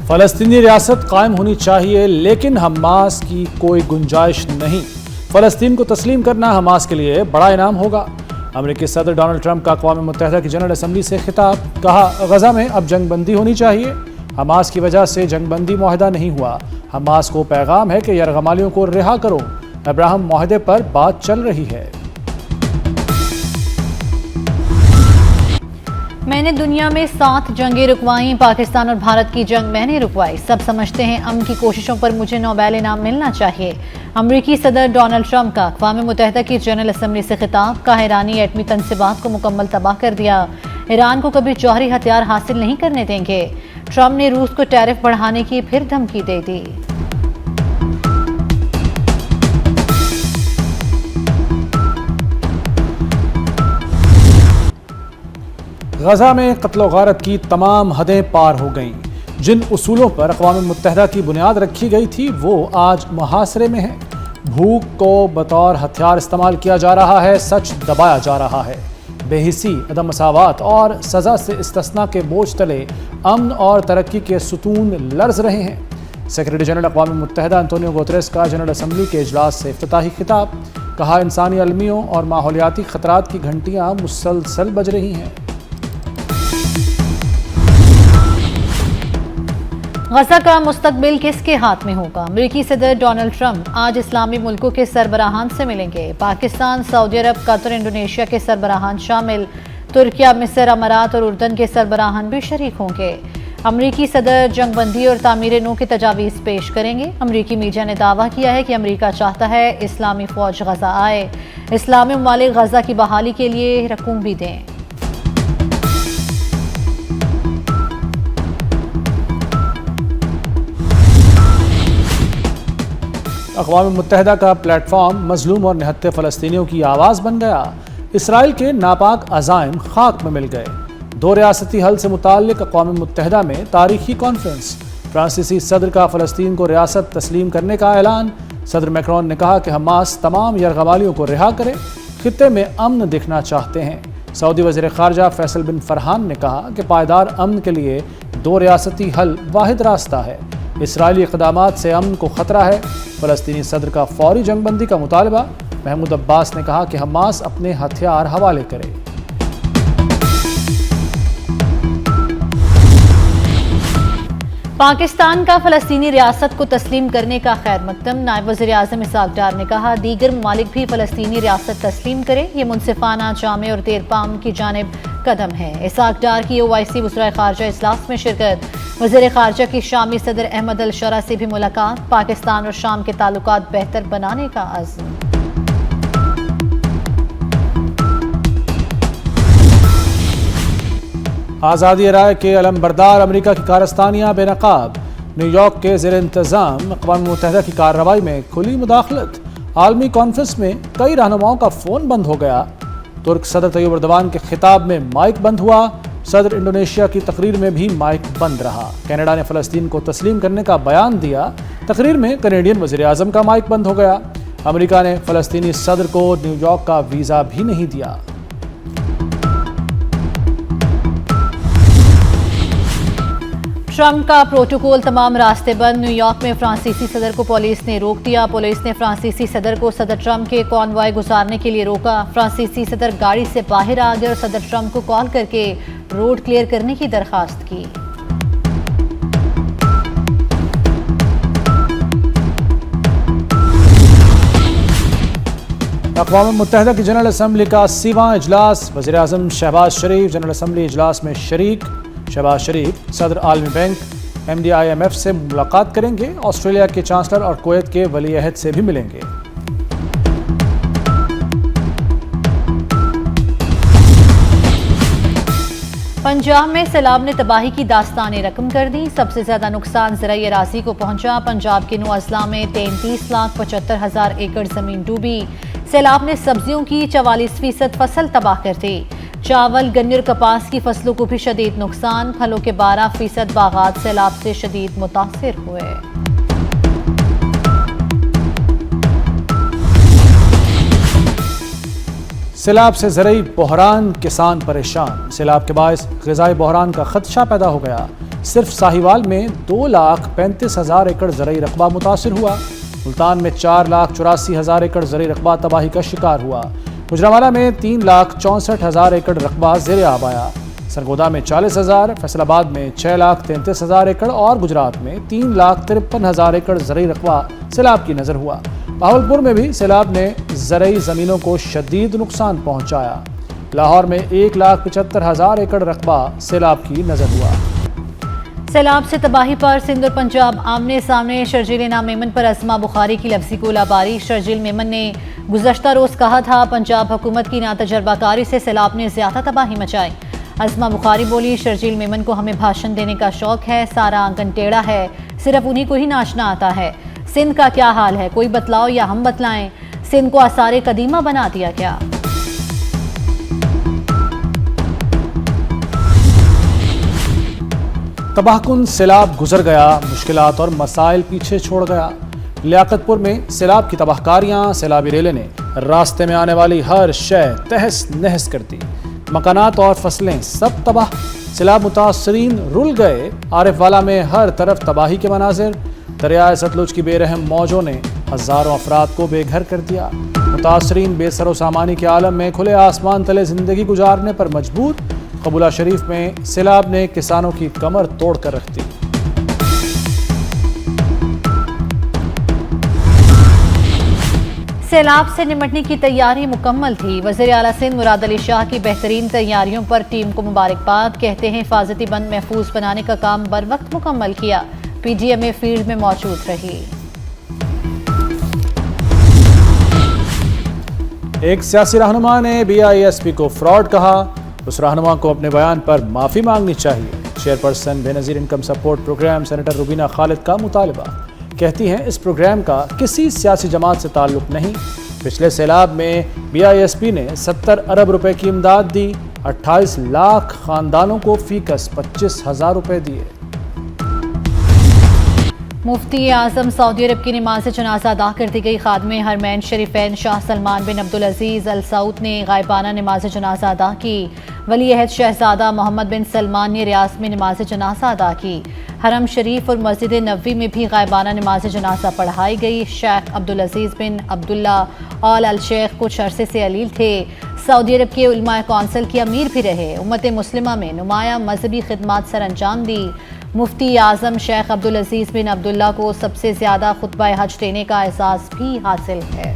फलस्तीनी रियासत कायम होनी चाहिए, लेकिन हमास की कोई गुंजाइश नहीं। फलस्तीन को तस्लीम करना हमास के लिए बड़ा इनाम होगा। अमेरिकी सदर डोनाल्ड ट्रंप का अक़वाम मुत्तहिदा की जनरल असम्बली से खिताब। कहा, गजा में अब जंगबंदी होनी चाहिए। हमास की वजह से जंगबंदी मुआहदा नहीं हुआ। हमास को पैगाम है कि यरगमालियों को रिहा करो। अब्राहम मुआहदे पर बात चल रही है। मैंने दुनिया में 7 जंगें रुकवाई, पाकिस्तान और भारत की जंग मैंने रुकवाई। सब समझते हैं अमन की कोशिशों पर मुझे नोबेल इनाम मिलना चाहिए। अमेरिकी सदर डोनाल्ड ट्रंप का अक़वाम मुत्तहिदा की जनरल असम्बली से खिताब। कहा, ईरानी एटमी तनसीबात को मुकम्मल तबाह कर दिया। ईरान को कभी जौहरी हथियार हासिल नहीं करने देंगे। ट्रंप ने रूस को टैरिफ बढ़ाने की फिर धमकी दे दी। गजा में कत्ल गारत की तमाम हदें पार हो गईं। जिन उसूलों पर अक़वाम मुत्तहिदा की बुनियाद रखी गई थी वो आज मुहासरे में है। भूख को बतौर हथियार इस्तेमाल किया जा रहा है, सच दबाया जा रहा है। बेहिसी, अदम मसावात और सज़ा से इस्तिस्ना के बोझ तले अमन और तरक्की के सुतून लर्ज़ रहे हैं। सेक्रेटरी जनरल अक़वाम मुत्तहिदा अंतोनियो गुतेरेस का जनरल असम्बली के इजलास से इफ्तिताही खिताब। कहा, इंसानी अलमियों और माहौलियाती ख़तरात की घंटियाँ मुसलसल बज रही हैं। गजा का मुस्तकबिल किसके हाथ में होगा? अमेरिकी सदर डोनाल्ड ट्रंप आज इस्लामी मुल्कों के सरबराहान से मिलेंगे। पाकिस्तान, सऊदी अरब, कतर, इंडोनेशिया के सरबराहान शामिल। तुर्किया, मिस्र, अमारात और उर्दन के सरबराहान भी शरीक होंगे। अमेरिकी सदर जंगबंदी और तामीर नू की तजावीज़ पेश करेंगे। अमेरिकी मीडिया ने दावा किया है कि अमेरिका चाहता है इस्लामी फ़ौज गजा आए। इस्लामी ममालिक गजा की बहाली के लिए रकूम भी दें। अक़वाम मुत्तहिदा का प्लेटफॉर्म मजलूम और निहत्थे फ़लस्तीनियों की आवाज़ बन गया। इसराइल के नापाक अज़ाइम खाक में मिल गए। 2 रियासती हल से मुताल्लिक़ अक़वाम मुत्तहिदा में तारीखी कॉन्फ्रेंस। फ्रांसीसी सदर का फ़लस्तीन को रियासत तस्लीम करने का ऐलान। सदर मैक्रोन ने कहा कि हमास तमाम यरगमालियों को रिहा करे, खित्ते में अमन देखना चाहते हैं। सऊदी वज़ीर ख़ारजा फैसल बिन फरहान ने कहा कि पायदार अमन के लिए 2 रियासती हल वाहिद रास्ता है। इसराइली इक़दामात से अमन को ख़तरा है। फ़लस्तीनी सदर का फौरी जंगबंदी का मुतालबा। महमूद अब्बास ने कहा कि हमास अपने हथियार हवाले करे। पाकिस्तान का फ़लस्तीनी रियासत को तस्लीम करने का खैर मकदम। नायब वज़ीर आज़म इसहाक़ डार ने कहा, दीगर ममालिक भी फ़लस्तीनी रियासत तस्लीम करे। ये मुनसिफाना, जामे और देरपाम की जानिब कदम है। इसहाक़ डार की OIC वज़ीर ख़ारजा इजलास में शिरकत। वज़ीर ख़ारजा की शामी सदर अहमद अल शरा से भी मुलाकात। पाकिस्तान और शाम के ताल्लुकात बेहतर बनाने का अज़्म। आज़ादी राय के अलमबरदार अमेरिका की कारस्तानियाँ बेनकाब। न्यूयॉर्क के ज़ेर इंतज़ाम अक़वाम मुत्तहिदा की कार्रवाई में खुली मुदाखलत। आलमी कॉन्फ्रेंस में कई रहनुमाओं का फ़ोन बंद हो गया। तुर्क सदर तैयब एर्दोगान के खिताब में माइक बंद हुआ। सदर इंडोनेशिया की तकरीर में भी माइक बंद रहा। कनाडा ने फ़लस्तीन को तस्लीम करने का बयान दिया। तकरीर में कनेडियन वज़ीर आज़म का माइक बंद हो गया। अमेरिका ने फ़लस्तीनी सदर को न्यूयॉर्क का वीज़ा भी नहीं दिया। ट्रंप का प्रोटोकॉल तमाम रास्ते बंद। न्यूयॉर्क में फ्रांसीसी सदर को पुलिस ने रोक दिया। पुलिस ने फ्रांसीसी सदर को सदर ट्रंप के कॉन्वॉय गुजारने के लिए रोका। फ्रांसीसी सदर गाड़ी से बाहर आ गए और सदर ट्रंप को कॉल करके रोड क्लियर करने की दरखास्त की। अक़वाम मुत्तहिदा की जनरल असम्बली का 80वां इजलास। वज़ीर आज़म शहबाज शरीफ जनरल असम्बली इजलास में शरीक। शहबाज शरीफ सदर आलमी बैंक, MD IMF से मुलाकात करेंगे। ऑस्ट्रेलिया के चांसलर और कुवैत के वली अहद से भी मिलेंगे। पंजाब में सैलाब ने तबाही की दास्तानें रकम कर दी। सबसे ज्यादा नुकसान ज़राई अराज़ी को पहुंचा। पंजाब के 9 अजला में 33,75,000 एकड़ जमीन डूबी। सैलाब ने सब्जियों की 44% फसल तबाह कर दी। चावल, गन्ने और कपास की फसलों को भी शदीद नुकसान। फलों के 12% बागात सैलाब से शदीद मुतासिर हुए। सैलाब से ज़रूरी बहरान, किसान परेशान। सैलाब के बायस ग़िज़ाई बहरान का खदशा पैदा हो गया। सिर्फ साहिवाल में 2,35,000 एकड़ ज़रई रकबा मुतासिर हुआ। मुल्तान में 4,84,000 एकड़ ज़रई रकबा तबाही का शिकार हुआ। गुजरांवाला में 3,64,000 एकड़ रकबा ज़ेर आब आया। सरगोदा में 40,000, फैसलाबाद में 6,33,000 एकड़ और गुजरात में 3,53,000 एकड़ ज़रई रकबा सैलाब की नज़र हुआ। बहावलपुर में भी सैलाब ने ज़रई ज़मीनों को शदीद नुकसान पहुंचाया। लाहौर में 1,75,000 एकड़ रकबा सैलाब की नज़र हुआ। सैलाब से तबाही पर सिंध और पंजाब आमने सामने। शर्जील इनाम मेमन पर असमा बुखारी की लफ्जी गोलाबारी। शर्जील मेमन ने गुज़श्ता रोज़ कहा था पंजाब हुकूमत की नातजर्बाकारी से सैलाब ने ज़्यादा तबाही मचाई। असमा बुखारी बोली, शर्जील मेमन को हमें भाषण देने का शौक है, सारा आंगन टेढ़ा है, सिर्फ उन्हीं को ही नाचना आता है। सिंध का क्या हाल है, कोई बतलाओ या हम बतलाएं। सिंध को आसारे कदीमा बना दिया गया। तबाहकुन सैलाब गुजर गया, मुश्किलात और मसाइल पीछे छोड़ गया। लियाकतपुर में सैलाब की तबाहकारियां, सैलाबी रेले ने रास्ते में आने वाली हर शय तहस नहस कर दी। मकानात और फसलें सब तबाह। सैलाब मुतासरीन रुल गए। आरिफवाला में हर तरफ तबाही के मनाजिर। दरियाए सतलुज की बेरहम मौजों ने हज़ारों अफराद को बेघर कर दिया। मुतासरीन बेसरो सामानी के आलम में खुले आसमान तले ज़िंदगी गुजारने पर मजबूर। कबूला शरीफ में सैलाब ने किसानों की कमर तोड़ कर रख दी। सैलाब से निपटने की तैयारी मुकम्मल थी। वज़ीर आला सिंध मुराद अली शाह की बेहतरीन तैयारियों पर टीम को मुबारकबाद। कहते हैं हिफाजती बंद महफूज बनाने का काम बर वक्त मुकम्मल किया। PGMA फील्ड में मौजूद रही। एक सियासी रहनुमा ने BISP को फ्रॉड कहा। उस रहनुमा को अपने बयान पर माफ़ी मांगनी चाहिए। Chairperson Benazir income support programme senator Rubina Khalid का मुतालबा। कहती हैं इस प्रोग्राम का किसी सियासी जमात से ताल्लुक़ नहीं। पिछले सैलाब में BISP ने 70 अरब रुपए की इमदाद दी। 28 लाख ख़ानदानों को फ़ीकस 25,000 रुपए दिए। मुफ्ती आज़म सऊदी अरब की नमाज जनाजा अदा कर दी गई। खादमे हरमैन शरीफैन शाह सलमान बिन अब्दुल अजीज़ अल सऊद ने गायबाना नमाज जनाजा अदा की। वली अहद शहजादा मोहम्मद बिन सलमान ने रियाज में नमाज जनाजा अदा की। हरम शरीफ और मस्जिद नबवी में भी गायबाना नमाज जनाजा पढ़ाई गई। शेख अब्दुल अजीज़ बिन अब्दुल्ला आल अल शेख कुछ अरसे से अलील थे। सऊदी अरब के उलमा कौंसिल के अमीर भी रहे। उम्मत मुस्लिमा में नुमाया मजहबी खिदमात सर अंजाम दी। मुफ्ती आज़म शेख अब्दुल अजीज़ बिन अब्दुल्ला को सबसे ज़्यादा खुतबा हज देने का एहसास भी हासिल है।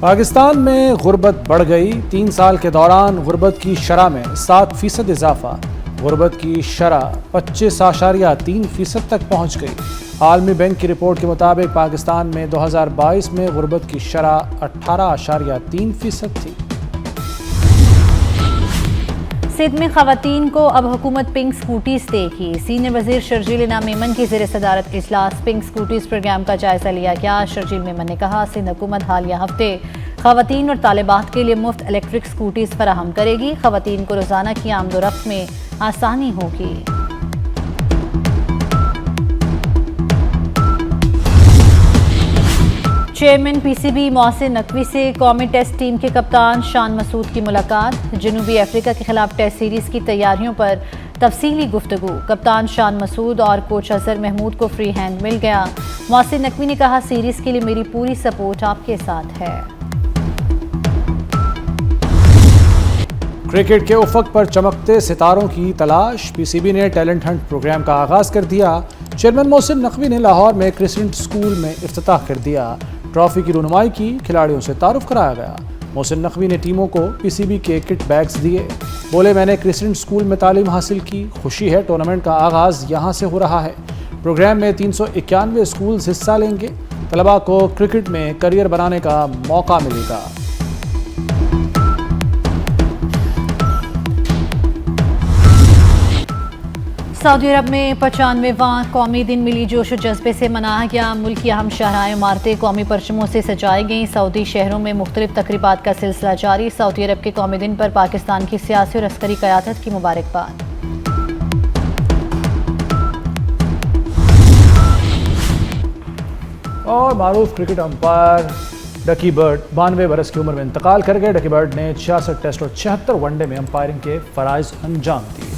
पाकिस्तान में गुर्बत बढ़ गई। 3 साल के दौरान गुर्बत की शरह में 7% इजाफा। गुर्बत की शरह 25.3% तक पहुँच गई। आलमी बैंक की रिपोर्ट के मुताबिक पाकिस्तान में 2022 में गुर्बत की शरह 18.3% थी। सिंध में खवातीन को अब हुकूमत पिंक स्कूटीज देगी। सीनियर वजीर शर्जील इनाम मेमन की ज़ेर सदारत इजलास पिंक स्कूटीज प्रोग्राम का जायजा लिया गया। शर्जील मेमन ने कहा सिंध हुकूमत हालिया हफ्ते खवातीन और तालिबात के लिए मुफ्त इलेक्ट्रिक स्कूटीज फराहम करेगी। खवातीन को रोजाना की आमदोरफ्त में आसानी होगी। चेयरमैन PCB मोहसिन नकवी से कौमी टेस्ट टीम के कप्तान शान मसूद की मुलाकात। जनूबी अफ्रीका के खिलाफ टेस्ट सीरीज की तैयारियों पर तफसीली गुफ्तगू। कप्तान शान मसूद और कोच अजहर महमूद को फ्री हैंड मिल गया। मोहसिन नकवी ने कहा सीरीज के लिए मेरी पूरी सपोर्ट आपके साथ है। क्रिकेट के उफक पर चमकते सितारों की तलाश। PCB ने टैलेंट हंट प्रोग्राम का आगाज कर दिया। चेयरमैन मोहसिन नकवी ने लाहौर में क्रिसेंट स्कूल में इफ्तिताह कर दिया। ट्रॉफी की रुनुमाई की, खिलाड़ियों से तारुफ कराया गया। मोहसिन नकवी ने टीमों को PCB के किट बैग्स दिए। बोले मैंने क्रिसेंट स्कूल में तालीम हासिल की, खुशी है टूर्नामेंट का आगाज यहाँ से हो रहा है। प्रोग्राम में 391 स्कूल हिस्सा लेंगे। तलबा को क्रिकेट में करियर बनाने का मौका मिलेगा। सऊदी अरब में 95वां कौमी दिन मिली जोश और जज्बे से मनाया गया। मुल्क की अहम शाहराएं इमारतें कौमी परचमों से सजाई गईं। सऊदी शहरों में मुख्तलिफ तकरीबात का सिलसिला जारी। सऊदी अरब के कौमी दिन पर पाकिस्तान की सियासी और अस्करी क़यादत की मुबारकबाद। और मारूफ क्रिकेट अंपायर डकी बर्ड 92 बरस की उम्र में इंतकाल कर गए। डकी बर्ड ने 66 टेस्ट और 76 वनडे में अंपायरिंग के फराइज अंजाम दिए।